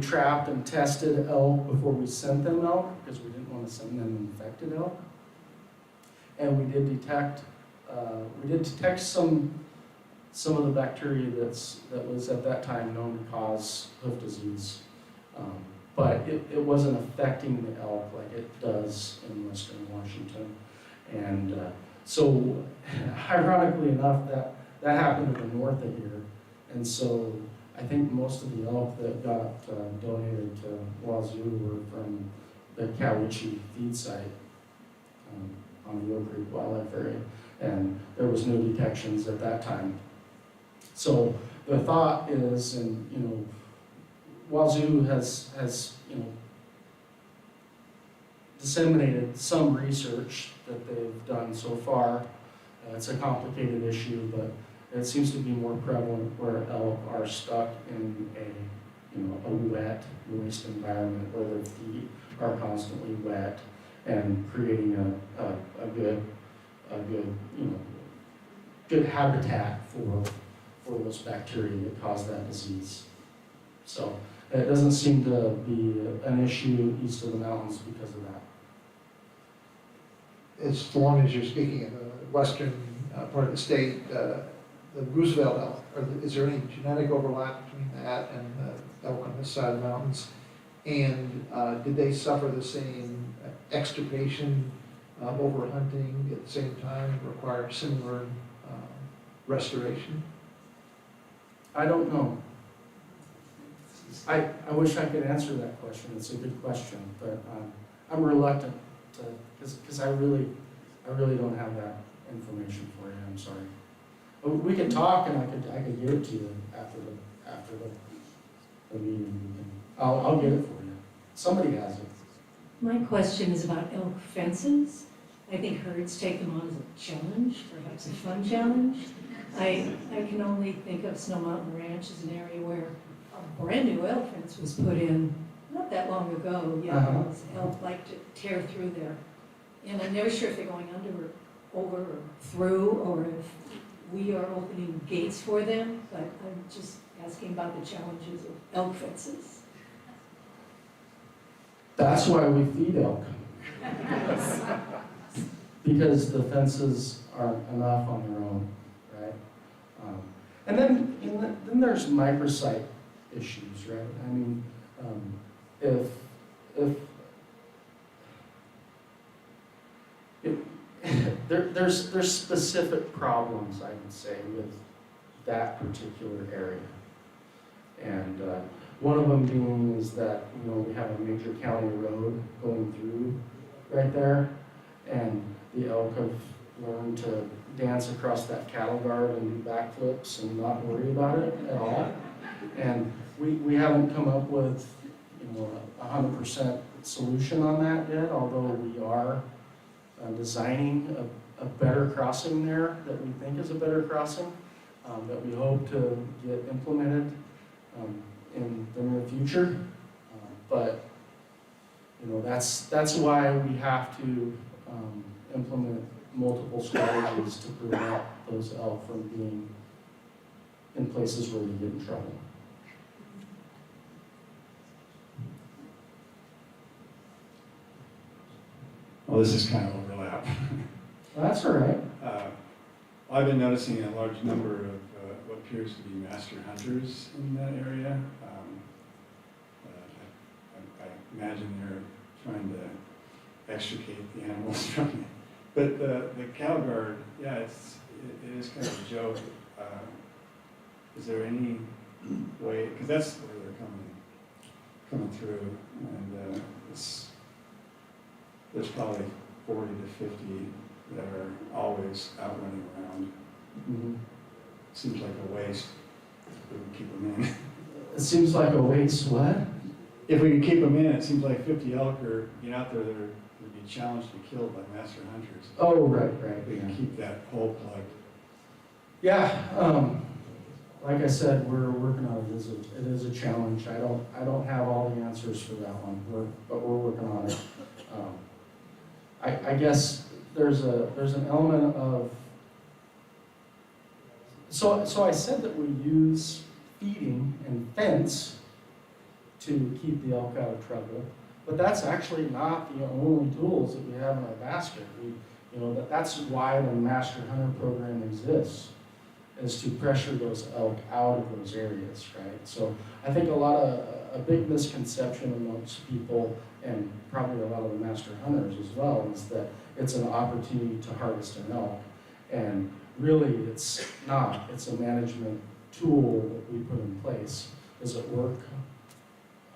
trapped and tested elk before we sent them elk, because we didn't want to send them infected elk. And we did detect some of the bacteria that was at that time known to cause hoof disease. But it wasn't affecting the elk like it does in western Washington. And so, ironically enough, that happened to the north of here. And so, I think most of the elk that got donated to Wazoo were from the Cowiche feed site on the Oak Creek Wildlife Area. And there was no detections at that time. So, the thought is, and you know, Wazoo has disseminated some research that they've done so far. It's a complicated issue, but it seems to be more prevalent where elk are stuck in a wet, moist environment where their feet are constantly wet and creating a good habitat for those bacteria that cause that disease. So it doesn't seem to be an issue east of the mountains because of that. As long as you're speaking of the western part of the state, the Roosevelt elk, is there any genetic overlap between that and the elk on this side of the mountains? And did they suffer the same extirpation, overhunting at the same time, require similar restoration? I don't know. I wish I could answer that question. It's a good question, but I'm reluctant to, because I really don't have that information for you. I'm sorry. We can talk, and I could give it to you after the meeting. I'll get it for you. Somebody has it. My question is about elk fences. I think herds take them on as a challenge, perhaps a fun challenge. I can only think of Snow Mountain Ranch as an area where a brand new elk fence was put in not that long ago. Elk like to tear through there. And I'm never sure if they're going under or over or through, or if we are opening gates for them, but I'm just asking about the challenges of elk fences. That's why we feed elk. Because the fences aren't enough on their own, right? And then there's microsite issues, right? I mean, there's specific problems, I would say, with that particular area. And one of them being is that, we have a major county road going through right there, and the elk have learned to dance across that cattle guard and do backflips and not worry about it at all. And we haven't come up with, 100% solution on that yet, although we are designing a better crossing there that we think is a better crossing, that we hope to get implemented in the near future. But, you know, that's why we have to implement multiple strategies to prevent those elk from being in places where we get in trouble. Well, this is kind of overlap. That's all right. I've been noticing a large number of what appears to be master hunters in that area. I imagine they're trying to extricate the animals from it. But the cattle guard, yeah, it is kind of a joke. Is there any way, because that's where they're coming through, and there's probably 40 to 50 that are always out running around. Mm-hmm. Seems like a waste if we can keep them in. It seems like a waste, what? If we can keep them in, it seems like 50 elk are out there that would be challenged to be killed by master hunters. Oh, right. We can keep that hole plugged. Yeah, like I said, we're working on it. It is a challenge. I don't have all the answers for that one, but we're working on it. I guess there's an element of, so I said that we use feeding and fence to keep the elk out of trouble, but that's actually not the only tools that we have in our basket. That's why the Master Hunter program exists, is to pressure those elk out of those areas, right? So I think a big misconception amongst people, and probably a lot of the master hunters as well, is that it's an opportunity to harvest an elk. And really, it's not. It's a management tool that we put in place. Does it work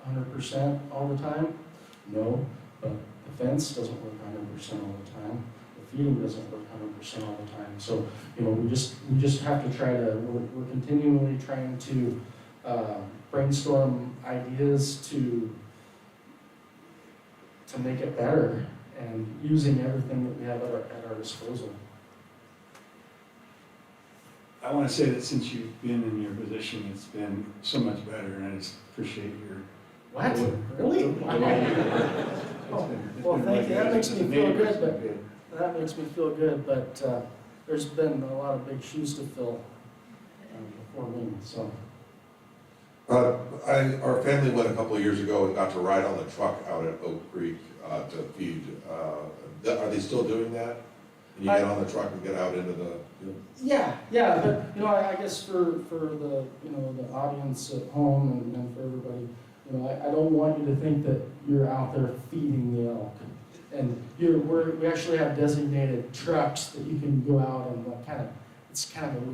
100% all the time? No, but the fence doesn't work 100% all the time. The feeding doesn't work 100% all the time. So, we just have to try to, we're continually trying to brainstorm ideas to make it better, and using everything that we have at our disposal. I want to say that since you've been in your position, it's been so much better, and I just appreciate your... What? Really? Well, thank you. That makes me feel good, but there's been a lot of big shoes to fill before me, so. Our family went a couple of years ago and got to ride on the truck out at Oak Creek to feed. Are they still doing that? And you get on the truck and get out into the... Yeah, but I guess for the the audience at home and for everybody, I don't want you to think that you're out there feeding the elk. And we actually have designated trucks that you can go out and we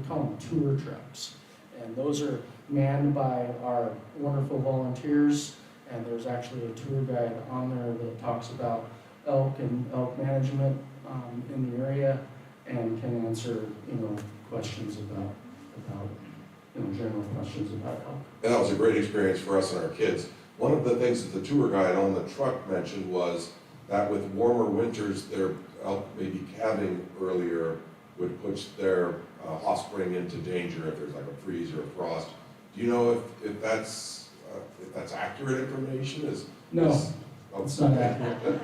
call them tour trucks. And those are manned by our wonderful volunteers, and there's actually a tour guide on there that talks about elk and elk management in the area, and can answer questions about general questions about elk. And that was a great experience for us and our kids. One of the things that the tour guide on the truck mentioned was that with warmer winters, their elk maybe calving earlier would push their offspring into danger if there's like a freeze or a frost. Do you know if that's accurate information? No, it's not accurate.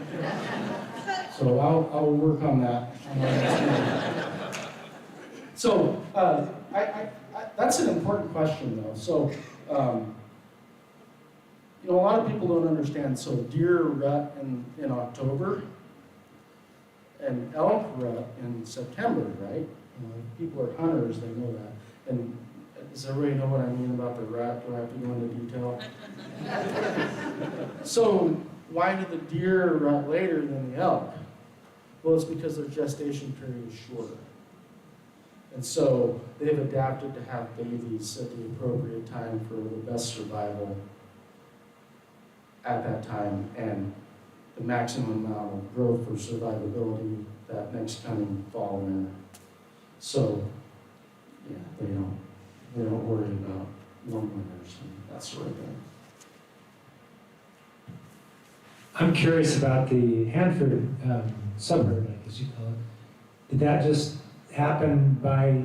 So I'll work on that. So that's an important question, though. So a lot of people don't understand. So deer rut in October, and elk rut in September, right? People are hunters; they know that. And does everybody know what I mean about the rut? Do I have to go into detail? So why do the deer rut later than the elk? Well, it's because their gestation period is shorter. And so they've adapted to have babies at the appropriate time for the best survival at that time, and the maximum amount of growth for survivability that next coming fall winter. So, yeah, they don't worry about warm winters and that sort of thing. I'm curious about the Hanford suburb, I guess you call it. Did that just happen by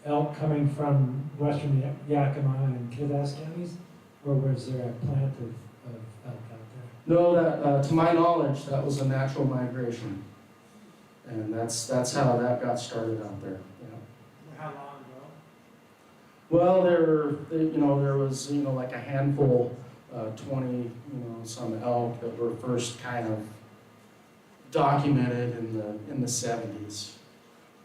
elk coming from western Yakima and Kidaz counties? Or was there a plant of elk out there? No, that, to my knowledge, that was a natural migration. And that's how that got started out there, yeah. How long ago? Well, there was, like a handful, 20, some elk that were first kind of documented in the 70s.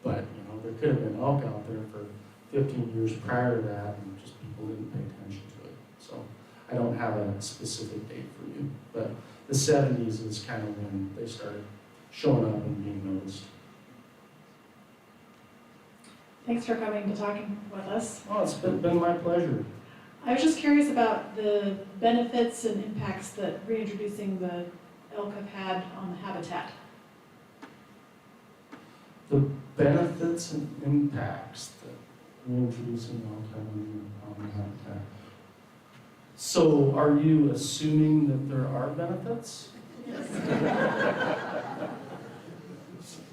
But, there could have been elk out there for 15 years prior to that, and just people didn't pay attention to it. So I don't have a specific date for you, but the 70s is kind of when they started showing up and being noticed. Thanks for coming to talking with us. Oh, it's been my pleasure. I was just curious about the benefits and impacts that reintroducing the elk have had on the habitat. The benefits and impacts that reintroducing elk have on the habitat. So are you assuming that there are benefits?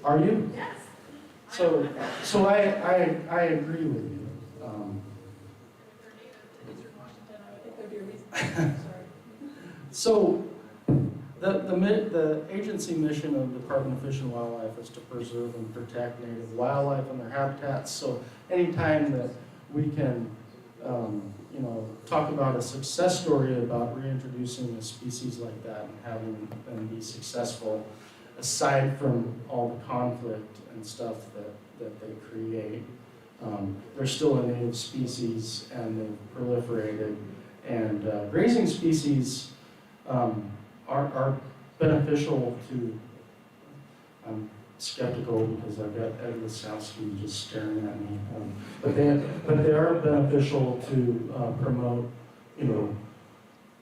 Are you? Yes. So I agree with you. So the agency mission of the Department of Fish and Wildlife is to preserve and protect native wildlife and their habitats. So anytime that we can, talk about a success story about reintroducing a species like that and having them be successful, aside from all the conflict and stuff that they create, they're still a native species and they've proliferated. And grazing species are beneficial to, I'm skeptical because I've got Ed Lisowski just staring at me, but they are beneficial to promote,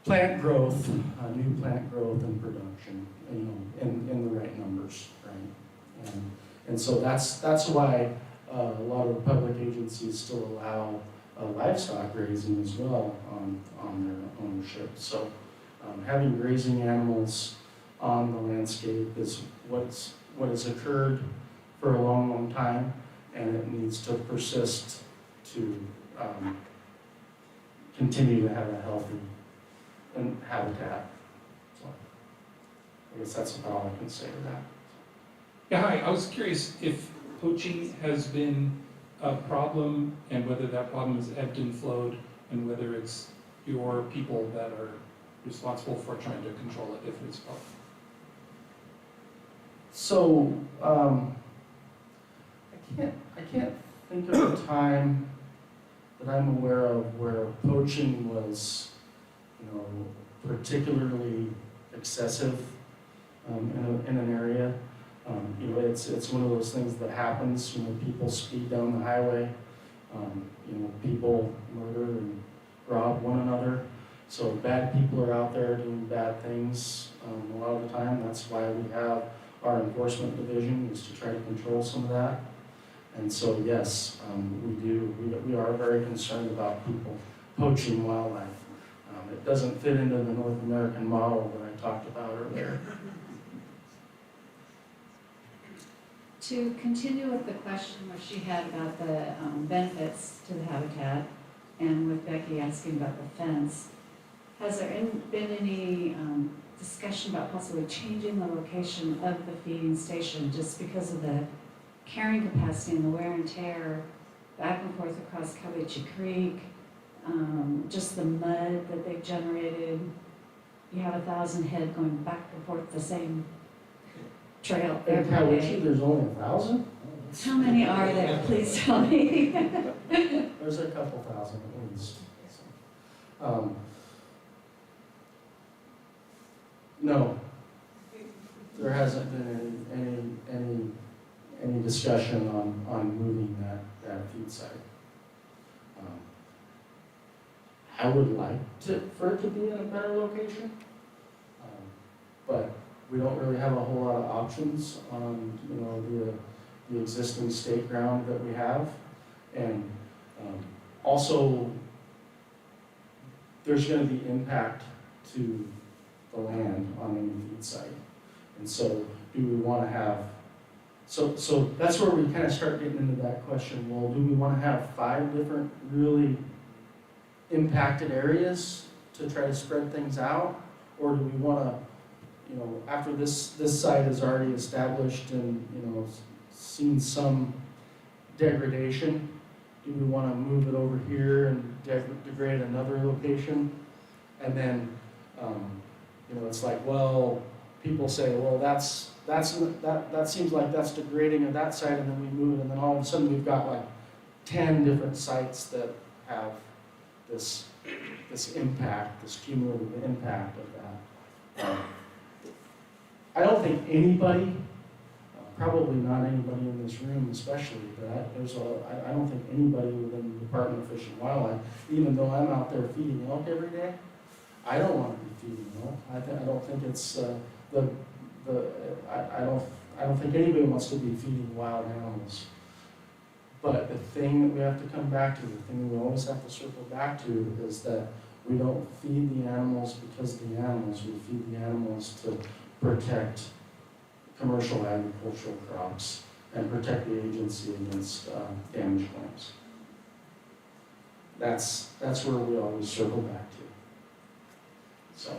plant growth, new plant growth and production, in the right numbers, right? And so that's why a lot of public agencies still allow livestock grazing as well on their ownership. So having grazing animals on the landscape is what has occurred for a long, long time, and it needs to persist to continue to have a healthy habitat. So I guess that's about all I can say to that. Yeah, hi, I was curious if poaching has been a problem and whether that problem has ebbed and flowed and whether it's your people that are responsible for trying to control it if it's a problem. So, I can't think of a time that I'm aware of where poaching was, particularly excessive in an area. It's one of those things that happens. People speed down the highway. People murder and rob one another. So bad people are out there doing bad things a lot of the time. That's why we have our enforcement division, is to try to control some of that. And so yes, we are very concerned about people poaching wildlife. It doesn't fit into the North American model that I talked about earlier. To continue with the question where she had about the benefits to the habitat, and with Becky asking about the fence, has there been any discussion about possibly changing the location of the feeding station just because of the carrying capacity and the wear and tear back and forth across Cowiche Creek, just the mud that they've generated? You have 1,000 head going back and forth the same trail In every Cowiche, day. there's only 1,000? How many are there? Please tell me. There's a couple thousand at least. No, there hasn't been any discussion on moving that feed site. I would like for it to be in a better location, but we don't really have a whole lot of options on the existing state ground that we have, and also there's going to be impact to the land on any feed site, and so do we want to have So that's where we kind of start getting into that question, well, do we want to have 5 different really impacted areas to try to spread things out? Or do we want to, you know, after this site is already established and, you know, seen some degradation, do we want to move it over here and degrade another location? And then, you know, it's like, well, people say, well, that seems like that's degrading of that site, and then we move it, and then all of a sudden we've got like 10 different sites that have this impact, this cumulative impact of that. I don't think anybody, probably not anybody in this room especially, but I don't think anybody within the Department of Fish and Wildlife, even though I'm out there feeding elk every day, I don't want to be feeding elk. I don't think it's I don't think anybody wants to be feeding wild animals. But the thing that we have to come back to, the thing we always have to circle back to, is that we don't feed the animals because of the animals. We feed the animals to protect commercial agricultural crops and protect the agency against damage claims. That's where we always circle back to. So.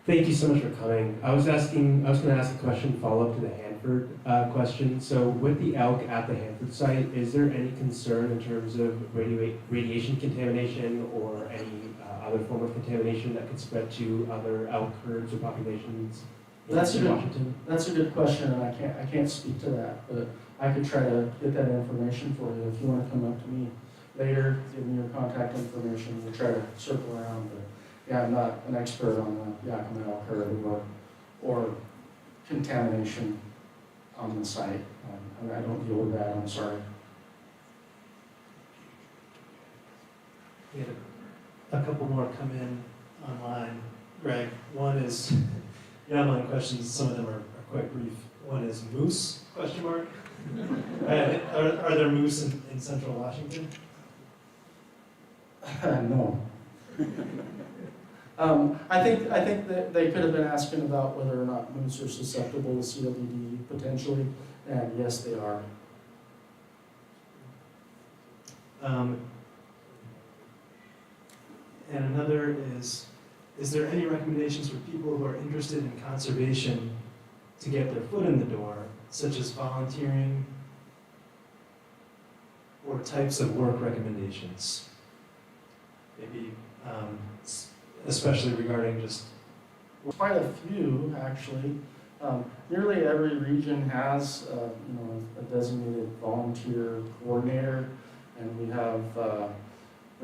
Thank you so much for coming. I was going to ask a question follow-up to the Hanford question. So with the elk at the Hanford site, is there any concern in terms of radiation contamination or any other form of contamination that could spread to other elk herds or populations in Washington? That's a good question, and I can't speak to that, but I could try to get that information for you. If you want to come up to me later, give me your contact information, we'll try to circle around. But yeah, I'm not an expert on the Yakima elk herd or contamination on the site. I don't deal with that, I'm sorry. We had a couple more come in online. Greg, one is, your online questions, some of them are quite brief. One is moose, question mark? Are there moose in central Washington? No. I think that they could have been asking about whether or not moose are susceptible to CWD potentially, and yes, they are. And another is there any recommendations for people who are interested in conservation to get their foot in the door, such as volunteering or types of work recommendations? Maybe especially regarding just... Quite a few, actually. Nearly every region has, a designated volunteer coordinator, and we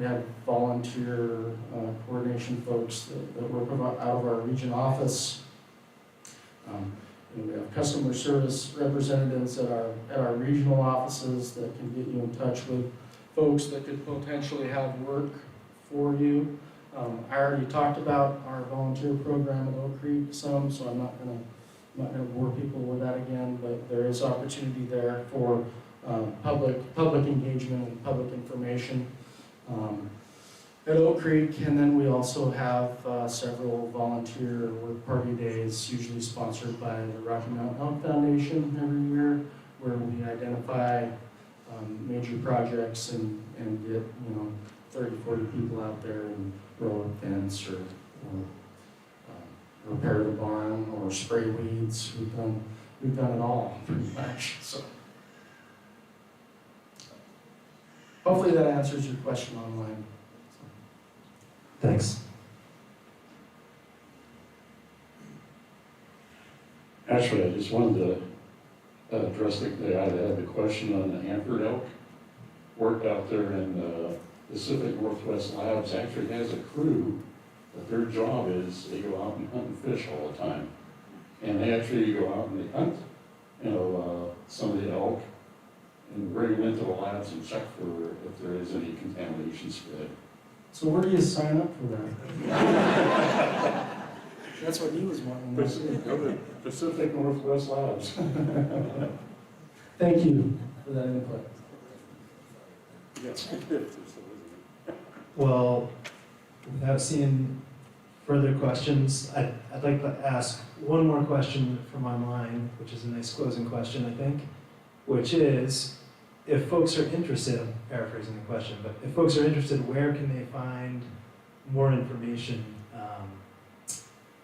have volunteer coordination folks that work out of our region office. We have customer service representatives at our regional offices that can get you in touch with folks that could potentially have work for you. I already talked about our volunteer program at Oak Creek some, so I'm not gonna bore people with that again, but there is opportunity there for public engagement and public information at Oak Creek. And then we also have several volunteer work party days, usually sponsored by the Rocky Mountain Elk Foundation every year, where we identify major projects and get 30, 40 people out there and roll a fence or repair the barn or spray weeds. We've done it all pretty much. So hopefully that answers your question online. Thanks. Actually, I just wanted to address I had the question on the Hanford elk. Worked out there in the Pacific Northwest Labs, actually has a crew that their job is they go out and hunt and fish all the time. And they actually go out and they hunt, some of the elk and bring them into the labs and check for if there is any contamination spread. So where do you sign up for that? That's what he was wanting. The Pacific Northwest Labs. Thank you for that input. Yes. Well, without seeing further questions, I'd like to ask one more question from online, which is a nice closing question, I think, which is, if folks are interested, I'm paraphrasing the question, but if folks are interested, where can they find more information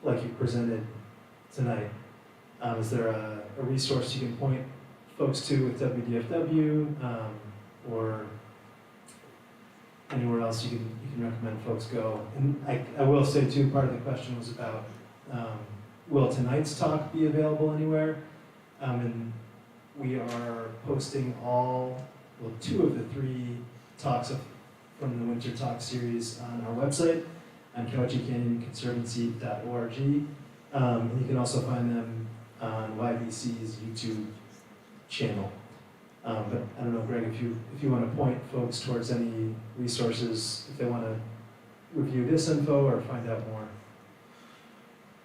like you presented tonight? Is there a resource you can point folks to with WDFW, or anywhere else you can recommend folks go? And I will say too, part of the question was about, will tonight's talk be available anywhere? And we are posting two of the 3 talks from the Winter Talk series on our website, on CowichanCanyonConservancy.org. And you can also find them on YVC's YouTube channel. But I don't know, Greg, if you want to point folks towards any resources, if they want to review this info or find out more.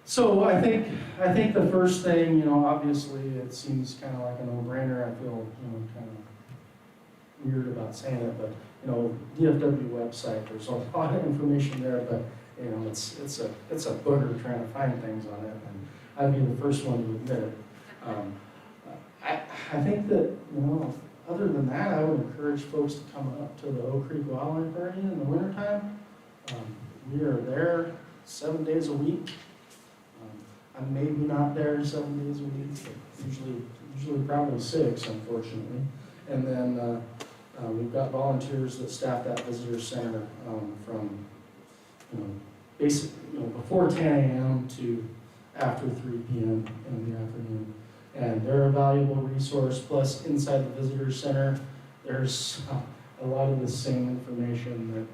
So I think the first thing, obviously it seems kind of like a no-brainer. I feel, kind of weird about saying it, but DFW website, there's a lot of information there, but it's a booger trying to find things on it, and I'd be the first one to admit it. I think that, other than that, I would encourage folks to come up to the Oak Creek Wildlife Area in the wintertime. We are there 7 days a week. I'm maybe not there 7 days a week, but usually probably 6, unfortunately. And then we've got volunteers that staff that visitor center from before 10 a.m. to after 3 p.m. in the afternoon. And they're a valuable resource. Plus, inside the visitor center, there's a lot of the same information that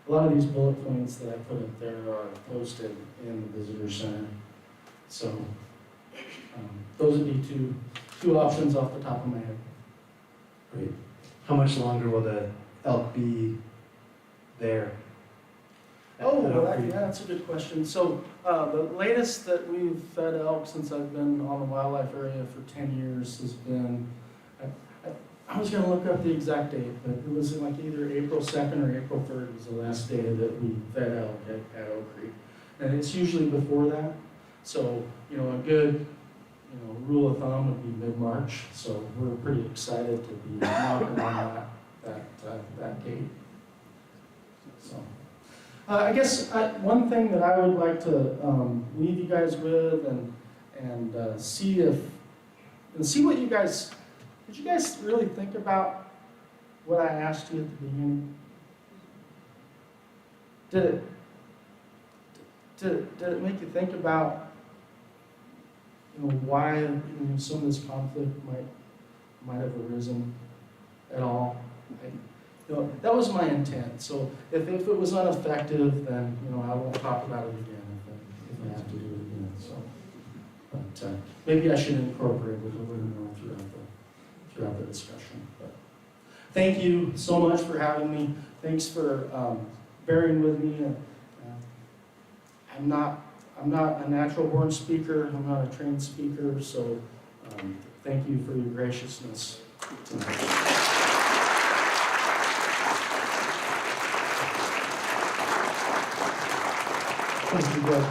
a lot of these bullet points that I put up there are posted in the visitor center. So those would be two options off the top of my head. Great. How much longer will the elk be there? That's a good question. So the latest that we've fed elk since I've been on the wildlife area for 10 years has been, I was going to look up the exact date, but it was like either April 2nd or April 3rd was the last day that we fed elk at Oak Creek. And it's usually before that. So, a good, rule of thumb would be mid-March. So we're pretty excited to be knocking on that date. So. I guess one thing that I would like to leave you guys with and see what you guys, did you guys really think about what I asked you at the beginning? Did it make you think about why some of this conflict might have arisen at all? That was my intent. So if it was ineffective, then I won't talk about it again if I have to do it again. So, but maybe I should incorporate it a little more throughout the discussion. But thank you so much for having me. Thanks for bearing with me. I'm not a natural born speaker. I'm not a trained speaker. So thank you for your graciousness tonight. Thank you, Greg.